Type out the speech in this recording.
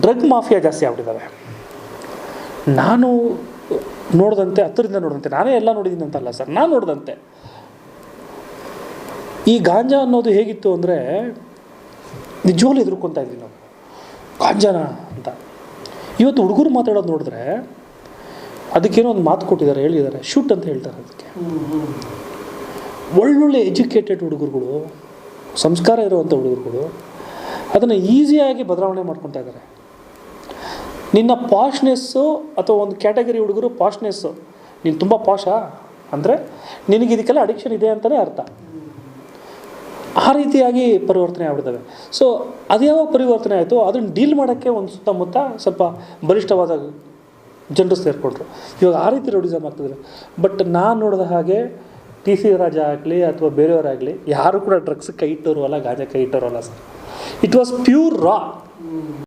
Drug mafia ಜಾಸ್ತಿ ಆಗ್ಬಿಟ್ಟಿದ್ದಾವೆ. ನಾನು ನೋಡಿದಂತೆ, ಹತ್ತಿರದಿಂದ ನೋಡಿದಂತೆ, ನಾನೇ ಎಲ್ಲ ನೋಡಿದ್ದೀನಿ ಅಂತಲ್ಲ ಸರ್, ನಾನು ನೋಡಿದಂತೆ ಈ ಗಾಂಜಾ ಅನ್ನೋದು ಹೇಗಿತ್ತು ಅಂದರೆ ನಿಜವಾಗ್ಲೂ ಎದುರ್ಕೊತಾ ಇದ್ವಿ ನಾವು, ಗಾಂಜಾನ ಅಂತ. ಇವತ್ತು ಹುಡುಗರು ಮಾತಾಡೋದು ನೋಡಿದ್ರೆ ಅದಕ್ಕೇನೋ ಒಂದು ಮಾತು ಕೊಟ್ಟಿದ್ದಾರೆ, ಹೇಳಿದ್ದಾರೆ, ಶೂಟ್ ಅಂತ ಹೇಳ್ತಾರೆ. ಅದಕ್ಕೆ ಒಳ್ಳೊಳ್ಳೆ ಎಜುಕೇಟೆಡ್ ಹುಡುಗರುಗಳು, ಸಂಸ್ಕಾರ ಇರುವಂಥ ಹುಡುಗರುಗಳು ಅದನ್ನು ಈಸಿಯಾಗಿ ಬದಲಾವಣೆ ಮಾಡ್ಕೊತಾ ಇದ್ದಾರೆ. ನಿನ್ನ ಪಾಶ್ನೆಸ್ಸು ಅಥವಾ ಒಂದು ಕ್ಯಾಟಗರಿ ಹುಡುಗರು ಪಾಶ್ನೆಸ್ಸು, ನೀನು ತುಂಬ ಪಾಶಾ ಅಂದರೆ ನಿನಗೆ ಇದಕ್ಕೆಲ್ಲ ಅಡಿಕ್ಷನ್ ಇದೆ ಅಂತಲೇ ಅರ್ಥ. ಆ ರೀತಿಯಾಗಿ ಪರಿವರ್ತನೆ ಆಗ್ಬಿಡ್ತವೆ. ಸೊ ಅದು ಯಾವಾಗ ಪರಿವರ್ತನೆ ಆಯಿತು, ಅದನ್ನು ಡೀಲ್ ಮಾಡೋಕ್ಕೆ ಒಂದು ಸುತ್ತಮುತ್ತ ಸ್ವಲ್ಪ ಬಲಿಷ್ಠವಾದ ಜನರು ಸೇರಿಕೊಂಡ್ರು. ಇವಾಗ ಆ ರೀತಿ ರೌಡಿಸಮ್ ಆಗ್ತಿದ್ರು. ಬಟ್ ನಾನು ನೋಡಿದ ಹಾಗೆ ಟಿ ಸಿ ರಾಜ ಆಗಲಿ ಅಥವಾ ಬೇರೆಯವರಾಗಲಿ ಯಾರು ಕೂಡ ಡ್ರಗ್ಸ್ ಕೈ ಇಟ್ಟೋರು ಅಲ್ಲ, ಗಾಂಜಾ ಕೈ ಇಟ್ಟೋರು ಅಲ್ಲ sir. It was pure Ra.